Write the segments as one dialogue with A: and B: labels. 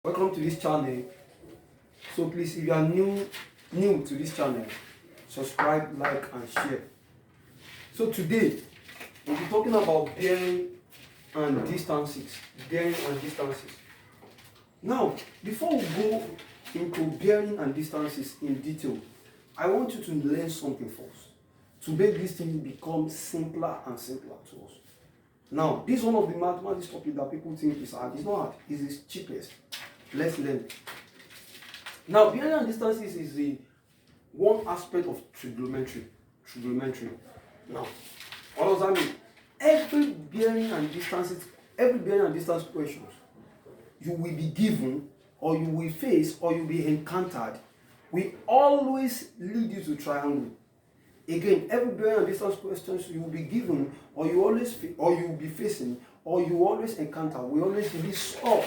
A: Welcome to this channel. So please, if you are new to this channel, subscribe, like, and share. So today we'll be talking about bearing and distances. Bearing and distances. Now, before we go into bearing and distances in detail, I want you to learn something first to make this thing become simpler and simpler to us. Now, this is one of the mathematics topics that people think is hard. It's not hard. It's the cheapest. Let's learn. Now, bearing and distances is the one aspect of trigonometry. Now, what does that mean? Every bearing and distance questions you will be given, or you will face, or you will be encountered, will always lead you to triangle. Again, every bearing and distance questions you will be given, or you will be facing, or you always encounter, will always lead up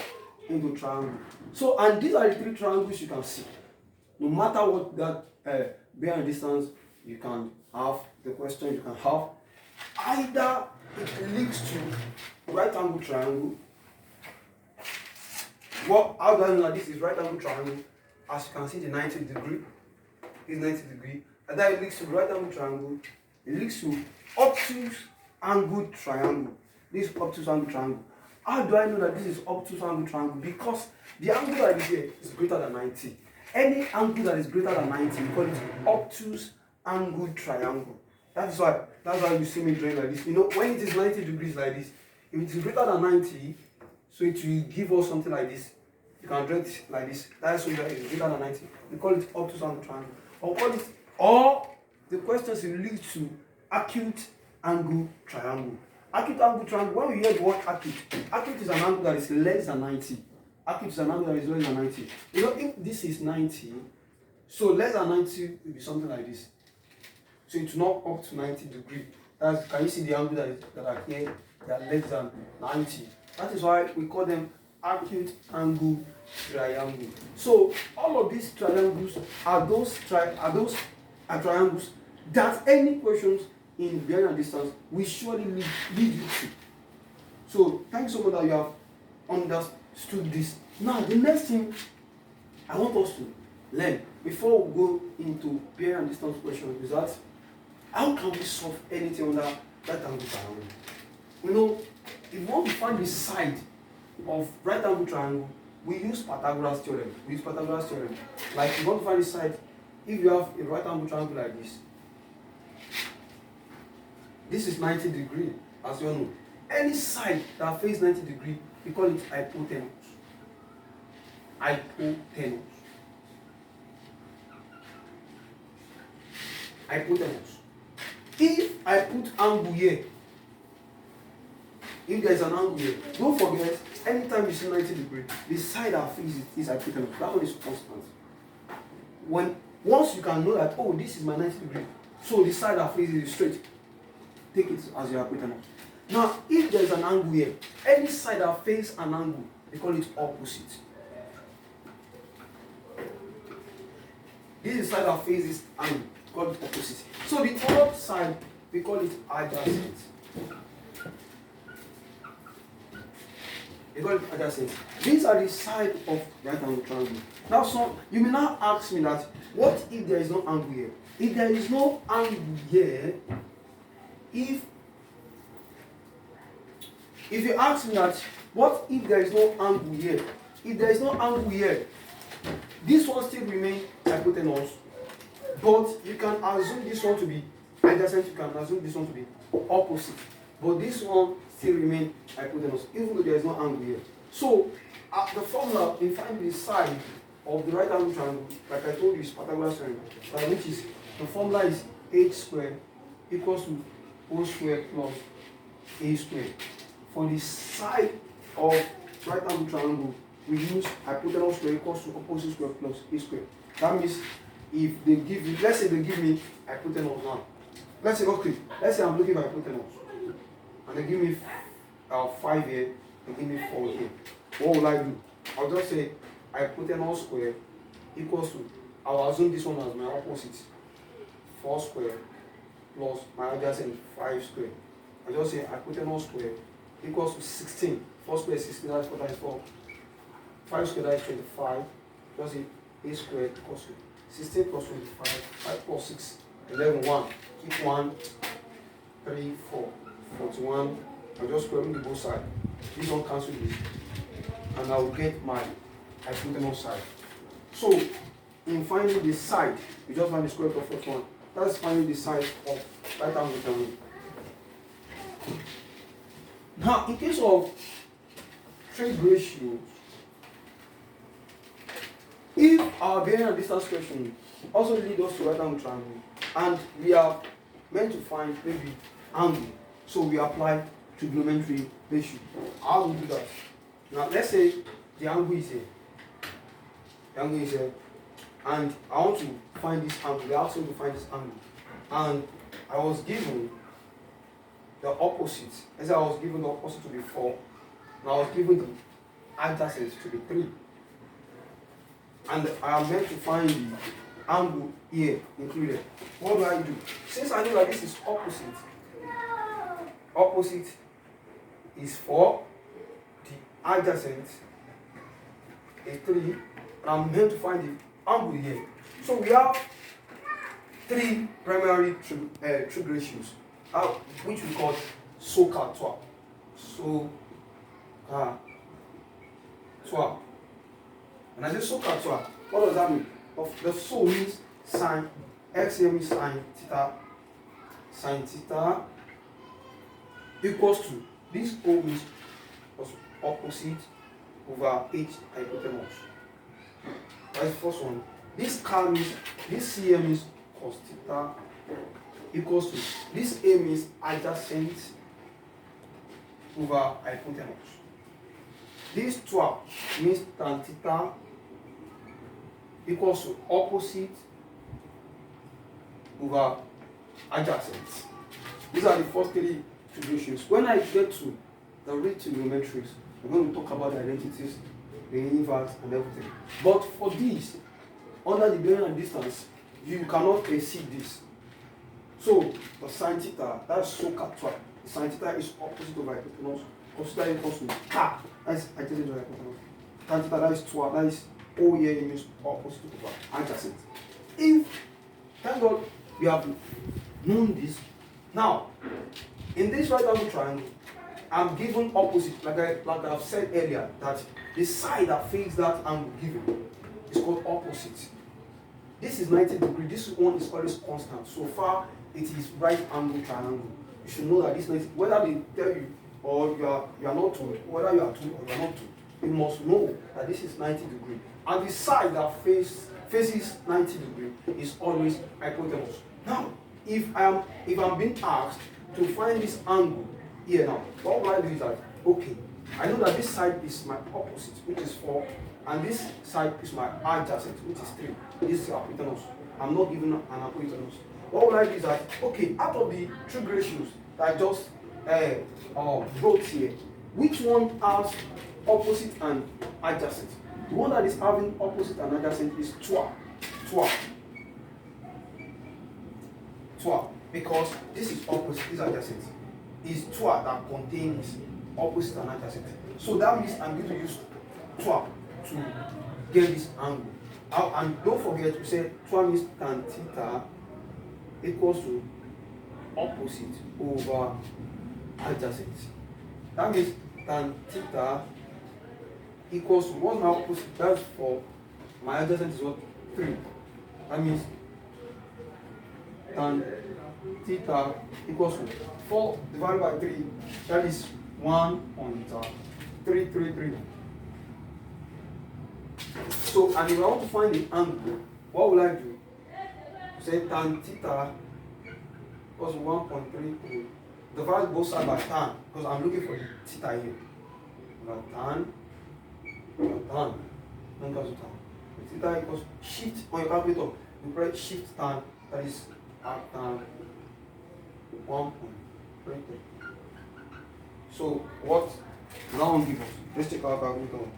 A: into triangle. So, and these are the three triangles you can see. No matter what that bearing and distance you can have, the question you can have, either it leads to right angle triangle. How do I know that this is right angle triangle? As you can see, the 90 degree is 90 degree. And then it leads to right angle triangle. It leads to obtuse angle triangle. This is obtuse angle triangle. How do I know that this is obtuse angle triangle? Because the angle that is here is greater than 90. Any angle that is greater than 90, we call it obtuse angle triangle. That's why you see me drawing like this. You know, when it is 90 degrees like this, if it is greater than 90, so it will give us something like this. You can draw it like this. That's why it is greater than 90. We call it obtuse angle triangle. Or the questions will lead to acute angle triangle. Acute angle triangle, when we hear the word acute is an angle that is less than 90. Acute is an angle that is less than 90. You know, if this is 90, so less than 90 will be something like this. So it's not up to 90 degrees. Can you see the angle that are here? They are less than 90. That is why we call them acute angle triangle. So all of these triangles are triangles that any questions in bearing and distance will surely lead you to. So thanks so much that you have understood this. Now the next thing I want us to learn before we go into bearing and distance questions is that how can we solve anything under right angle triangle? You know, if we want to find the side of right angle triangle, we use Pythagoras theorem. Like if you want to find the side, if you have a right angle triangle like this, this is 90 degrees, as you all know. Any side that faces 90 degrees, we call it hypotenuse. Hypotenuse. If I put angle here, if there is an angle here, don't forget, anytime you see 90 degrees, the side that faces it is hypotenuse. That one is constant. Once you can know that, oh, this is my 90 degree, so the side that faces it is straight, take it as your hypotenuse. Now, if there is an angle here, any side that faces an angle, we call it opposite. This is the side that faces angle, we call it opposite. So the other side, we call it adjacent. These are the side of right angle triangle. Now, you may now ask me that, what if there is no angle here? If there is no angle here, if you ask me that, what if there is no angle here? If there is no angle here, this one still remains hypotenuse, but you can assume this one to be adjacent, you can assume this one to be opposite, but this one still remains hypotenuse, even though there is no angle here. So, the formula in finding the side of the right angle triangle, like I told you, is Pythagoras theorem, which is, the formula is h squared equals to o squared plus a squared. For the side of right angle triangle, we use hypotenuse squared equals to opposite squared plus a squared. That means if they give you, let's say they give me hypotenuse now. Let's say I'm looking for hypotenuse, and they give me 5 here, they give me 4 here. What will I do? I'll just say hypotenuse squared equals to, I'll assume this one as my opposite, 4 squared plus my adjacent 5 squared. I'll just say hypotenuse squared equals to 16. 4 squared is 16, that's 4 times 4. 5 squared, that is 25. Just a squared equals to 16 plus 25. 5 plus 6, 11, 1. Keep 1, 3, 4, 41. I'm just squaring the both sides. This one cancel this. And I will get my hypotenuse side. So, in finding the side, you just find the square root of first one. That's finding the side of right angle triangle. Now, in case of trig ratios, if our bearing and distance question also lead us to right angle triangle, and we are meant to find maybe angle, so we apply trigonometry ratio. How do we do that? Now, let's say the angle is here. The angle is here. And I want to find this angle. They asked me to find this angle. And I was given the opposite. As I was given the opposite to be 4. And I was given the adjacent to be 3. And I am meant to find the angle here included. What do I do? Since I know that this is opposite, opposite is 4, the adjacent is 3, and I'm meant to find the angle here. So we have 3 primary trig ratios, which we call SOHCAHTOA. SOHCAHTOA. And I say SOHCAHTOA, what does that mean? The SO means sine, x here means sine theta equals to, this O means opposite over h hypotenuse. That's the first one. This K means, this CM means cos theta equals to, this A means adjacent over hypotenuse. This 12 means tan theta equals to opposite over adjacent. These are the first 3 ratios. When I get to the real trigonometries, I'm going to talk about the identities, the inverse, and everything. But for this, under the bearing and distance, you cannot exceed this. So the sine theta, that's SOHCAHTOA. The sine theta is opposite over hypotenuse. Cos theta equals to K, that's adjacent over hypotenuse. Tan theta, that is 12, that is O here means opposite over adjacent. If, thank God, we have known this. Now, in this right angle triangle, I'm given opposite, like I've said earlier, that the side that faces that angle given is called opposite. This is 90 degrees. This one is always constant. So far, it is right angle triangle. You should know that this 90, whether they tell you or you are not told, whether you are told or you are not told, you must know that this is 90 degrees. And the side that faces 90 degrees is always hypotenuse. Now, if I'm being asked to find this angle here now, what will I do is that, okay, I know that this side is my opposite, which is 4, and this side is my adjacent, which is 3. This is hypotenuse. I'm not given an hypotenuse. What will I do is that, okay, out of the trig ratios that I just wrote here, which one has opposite and adjacent? The one that is having opposite and adjacent is 12. Because this is opposite, this is adjacent. Is 12 that contains opposite and adjacent. So that means I'm going to use 12 to get this angle. And don't forget to say 12 means tan theta equals to opposite over adjacent. That means tan theta equals to, what's my opposite? That's 4. My adjacent is what? 3. That means tan theta equals to 4 divided by 3. That is 1.333. So, and if I want to find the angle, what will I do? Say tan theta equals 1.33. Divide both sides by tan, because I'm looking for the theta here. Tan. Don't cancel tan. The theta equals shift on your calculator. You press shift tan, that is tan 1.33. So what now on give us? Let's check our calculator.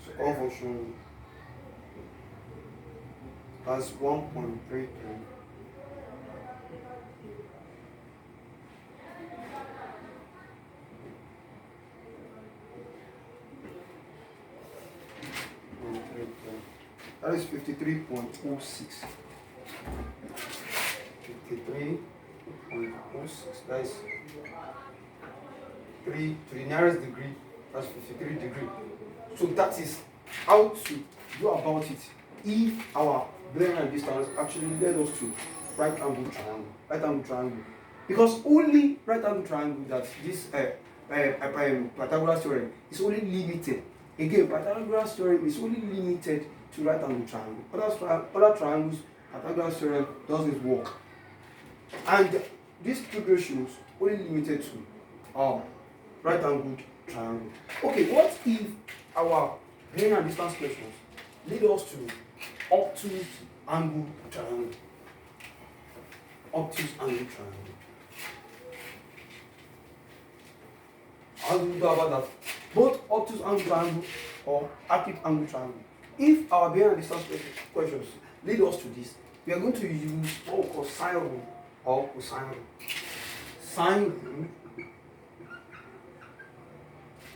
A: Second function has 1.33 That is 53.06. 53.06. That is 3 to the nearest degree. That's 53 degrees. So that is how to go about it if our bearing and distance actually led us to right angle triangle. Right angle triangle. Because only right angle triangle that this Pythagoras theorem is only limited. Again, Pythagoras theorem is only limited to right angle triangle. Other triangles, Pythagoras theorem doesn't work. And these two ratios only limited to right angle triangle. Okay, what if our bearing and distance questions lead us to obtuse angle triangle? Obtuse angle triangle. How do we go about that? Both obtuse angle triangle or acute angle triangle. If our bearing and distance questions lead us to this, we are going to use what we call sine rule or cosine rule. Sine rule,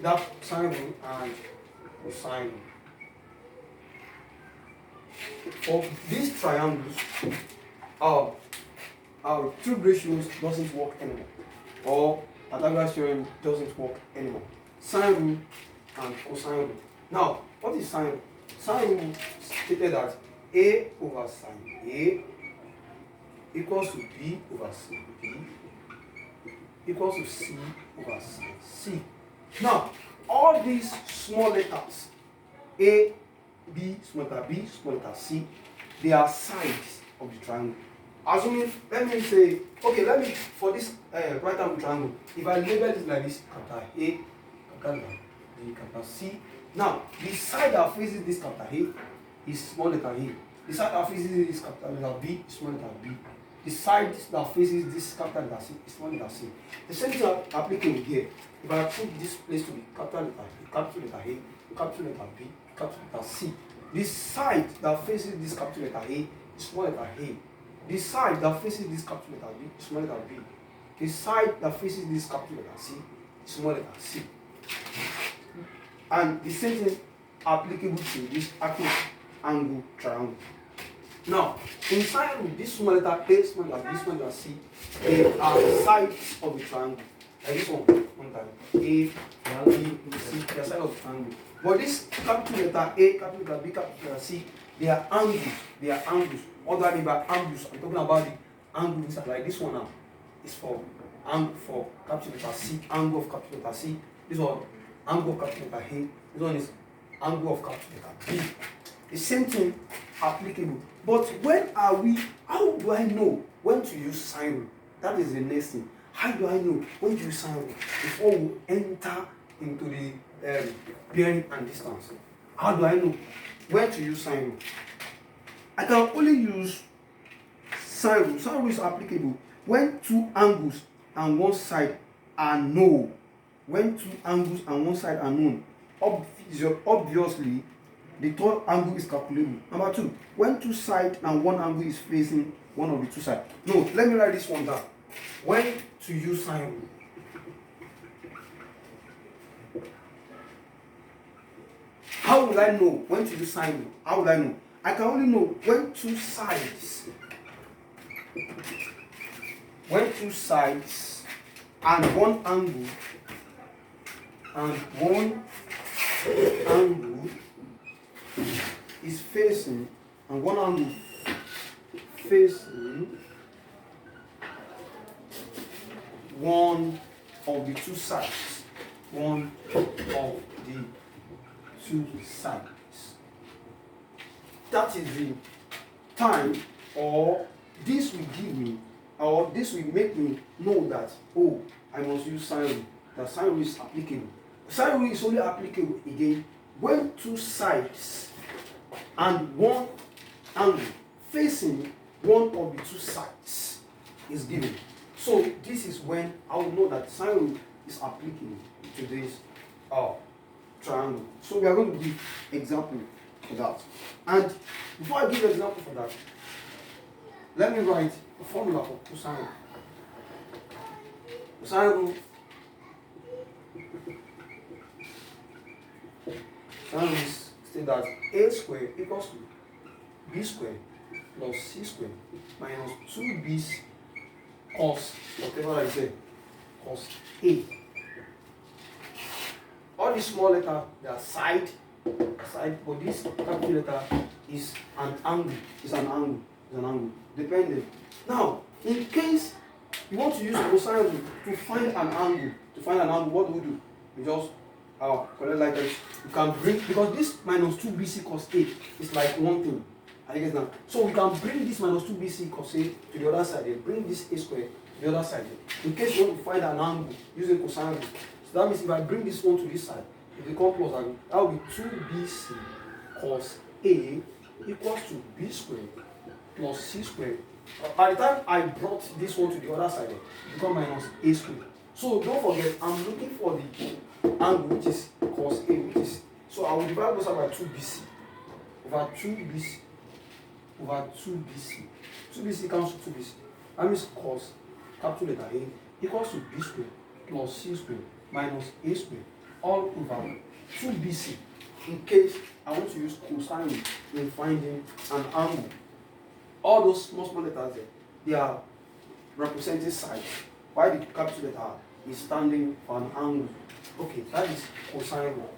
A: that sine rule and cosine rule. For these triangles, our two ratios doesn't work anymore, or Pythagoras theorem doesn't work anymore. Sine rule and cosine rule. Now, what is sine rule? Sine rule stated that A over sine A equals to B over sine B equals to C over sine C. Now, all these small letters, A, B, small letter B, small letter C, they are sides of the triangle. Assuming, let me say, okay, for this right angle triangle, if I label it like this, capital A, capital B, capital C. Now, the side that faces this capital A is small letter A. The side that faces this capital letter B is small letter B. The side that faces this capital letter C is small letter C. The same thing applicable here. If I put this place to be capital letter A, capital letter A, capital letter B, capital letter C, the side that faces this capital letter A is small letter A. The side that faces this capital letter B is small letter B. The side that faces this capital letter C is small letter C. And the same thing applicable to this acute angle triangle. Now, in sine rule, this small letter A, small letter B, small letter C, they are sides of the triangle. Like this one time. A, B, C, they are sides of the triangle. But this capital letter A, capital letter B, capital letter C, they are angles. They are angles. What do I mean by angles? I'm talking about the angle inside. Like this one now is for angle for capital letter C, angle of capital letter C. This one, angle of capital letter A. This one is angle of capital letter B. The same thing applicable. But how do I know when to use sine rule? That is the next thing. How do I know when to use sine rule before we enter into the bearing and distance? How do I know when to use sine rule? I can only use sine rule. Sine rule is applicable when two angles and one side are known. When two angles and one side are known, obviously the third angle is calculable. Number two, when two sides and one angle is facing one of the two sides. No, let me write this one down. When to use sine rule. How will I know when to use sine rule? How will I know? I can only know when two sides and one angle is facing, and one angle facing one of the two sides. One of the two sides. That is the time, or this will give me, or this will make me know that, oh, I must use sine rule. That sine rule is applicable. Sine rule is only applicable again when two sides and one angle facing one of the two sides is given. So this is when I will know that sine rule is applicable to this triangle. So we are going to give example for that. And before I give an example for that, let me write a formula for cosine rule. Cosine rule is state that a squared equals to b squared plus c squared minus 2b cos whatever I say, cos A. All these small letters, they are side, but this capital letter is an angle, depending. Now, in case you want to use cosine rule to find an angle, what do? You just collect like this. You can bring, because this minus 2bc cos A is like one thing. I guess now. So we can bring this minus 2bc cos A to the other side and bring this a squared to the other side. In case you want to find an angle using cosine rule. So that means if I bring this one to this side, it will become plus, that will be 2bc cos A equals to b squared plus c squared. By the time I brought this one to the other side, it becomes minus a squared. So don't forget, I'm looking for the angle which is cos A, which is, so I will divide both sides by 2bc over 2bc over 2bc. 2bc comes to 2bc. That means cos capital letter A equals to b squared plus c squared minus a squared all over 2bc. In case I want to use cosine in finding an angle. All those small letters there, they are representing sides. While the capital letter is standing for an angle. Okay, that is cosine rule.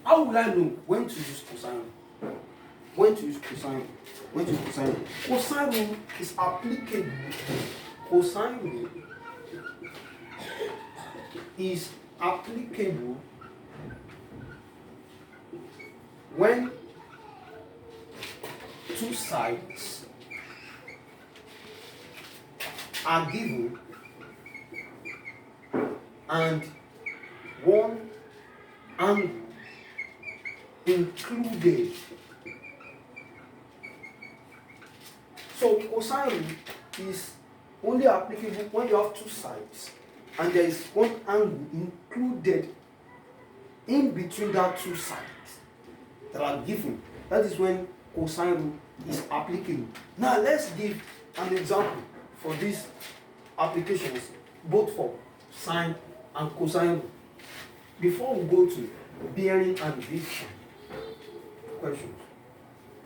A: How will I know when to use cosine rule? When to use cosine rule? Cosine rule is applicable. Cosine rule is applicable when two sides are given and one angle included. So cosine rule is only applicable when you have two sides and there is one angle included in between that two sides that are given. That is when cosine rule is applicable. Now let's give an example for these applications, both for sine and cosine rule. Before we go to bearing and division, questions.